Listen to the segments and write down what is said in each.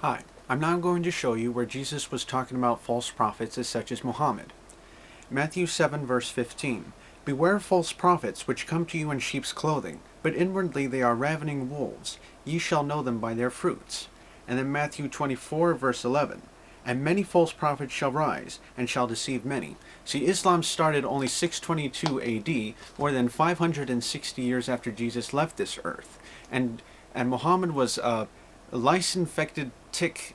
Hi, I'm now going to show you where Jesus was talking about false prophets as such as Muhammad. Matthew 7 verse 15. Beware false prophets which come to you in sheep's clothing, but inwardly they are ravening wolves. Ye shall know them by their fruits. And then Matthew 24 verse 11. And many false prophets shall rise, and shall deceive many. See, Islam started only 622 AD, more than 560 years after Jesus left this earth. And Muhammad was a lice-infected tick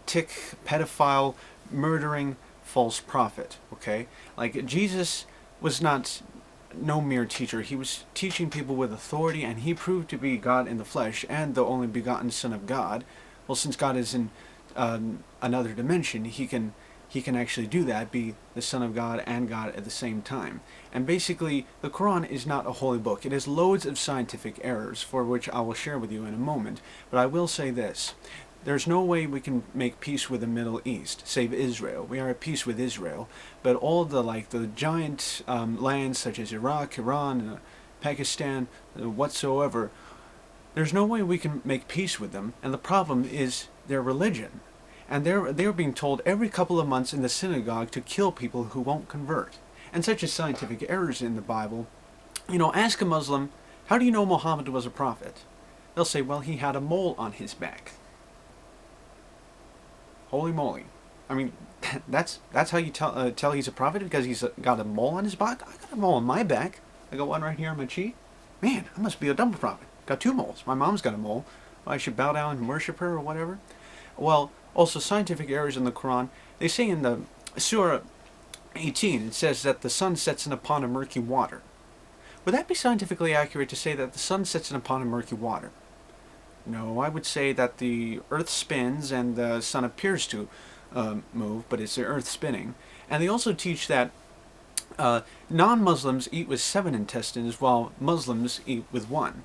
pedophile, murdering false prophet, okay? Like, Jesus was no mere teacher. He was teaching people with authority, and he proved to be God in the flesh and the only begotten Son of God. Well, since God is in another dimension, he can actually do that, be the Son of God and God at the same time. And basically, the Quran is not a holy book. It has loads of scientific errors, for which I will share with you in a moment. But I will say this. There's no way we can make peace with the Middle East, save Israel. We are at peace with Israel. But all the giant lands such as Iraq, Iran, Pakistan, whatsoever, there's no way we can make peace with them. And the problem is their religion. And they're being told every couple of months in the synagogue to kill people who won't convert. And such as scientific errors in the Bible. You know, ask a Muslim, how do you know Muhammad was a prophet? They'll say, well, he had a mole on his back. Holy moly. I mean, that's how you tell he's a prophet, because he's got a mole on his back? I got a mole on my back. I got one right here on my cheek. Man, I must be a double prophet. Got two moles. My mom's got a mole. Well, I should bow down and worship her or whatever. Well, also scientific errors in the Quran. They say in the Surah 18, it says that the sun sets in upon a murky water. Would that be scientifically accurate to say that the sun sets in upon a murky water? No, I would say that the earth spins and the sun appears to move, but it's the earth spinning. And they also teach that non-Muslims eat with 7 intestines while Muslims eat with 1.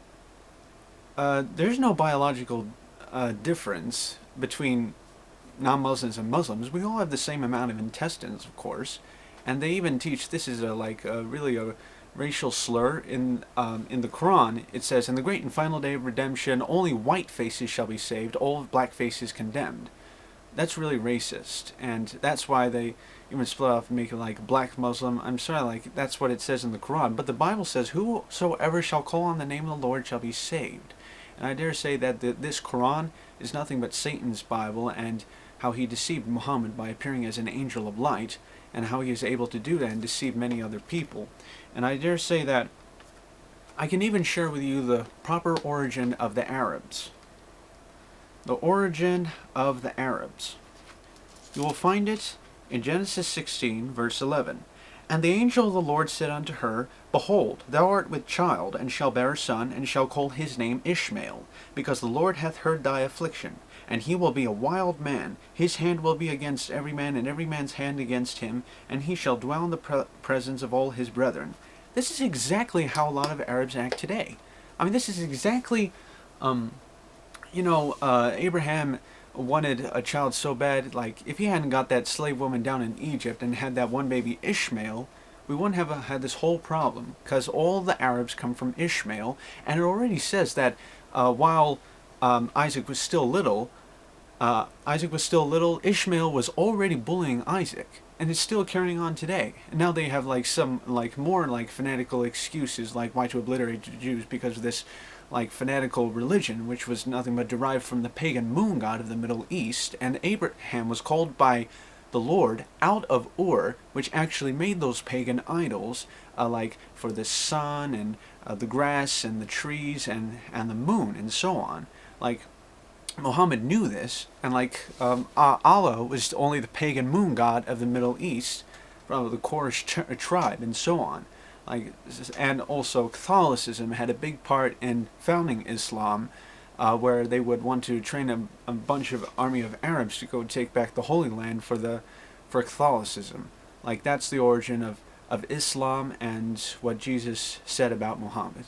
There's no biological difference between non-Muslims and Muslims. We all have the same amount of intestines, of course, and they even teach this is really a racial slur in the Quran. It says, "In the great and final day of redemption, only white faces shall be saved; all black faces condemned." That's really racist, and that's why they even split off and make it like black Muslim. I'm sorry, that's what it says in the Quran. But the Bible says, "Whosoever shall call on the name of the Lord shall be saved." And I dare say that this Quran is nothing but Satan's Bible, and how he deceived Muhammad by appearing as an angel of light, and how he is able to do that and deceive many other people. And I dare say that I can even share with you the proper origin of the Arabs. The origin of the Arabs. You will find it in Genesis 16, verse 11. And the angel of the Lord said unto her, Behold, thou art with child, and shall bear a son, and shall call his name Ishmael, because the Lord hath heard thy affliction. And he will be a wild man, his hand will be against every man, and every man's hand against him, and he shall dwell in the presence of all his brethren. This is exactly how a lot of Arabs act today. I mean, this is exactly, Abraham wanted a child so bad, like, if he hadn't got that slave woman down in Egypt and had that one baby Ishmael, we wouldn't have had this whole problem, because all the Arabs come from Ishmael, and it already says that while Isaac was still little, Ishmael was already bullying Isaac, and it's still carrying on today. And now they have some more fanatical excuses, like why to obliterate the Jews, because of this fanatical religion, which was nothing but derived from the pagan moon god of the Middle East. And Abraham was called by the Lord out of Ur, which actually made those pagan idols, for the sun and the grass and the trees and the moon and so on. Muhammad knew this, and Allah was only the pagan moon god of the Middle East, from the Quraysh tribe and so on. And also Catholicism had a big part in founding Islam, where they would want to train a bunch of army of Arabs to go take back the Holy Land for Catholicism. That's the origin of Islam and what Jesus said about Muhammad.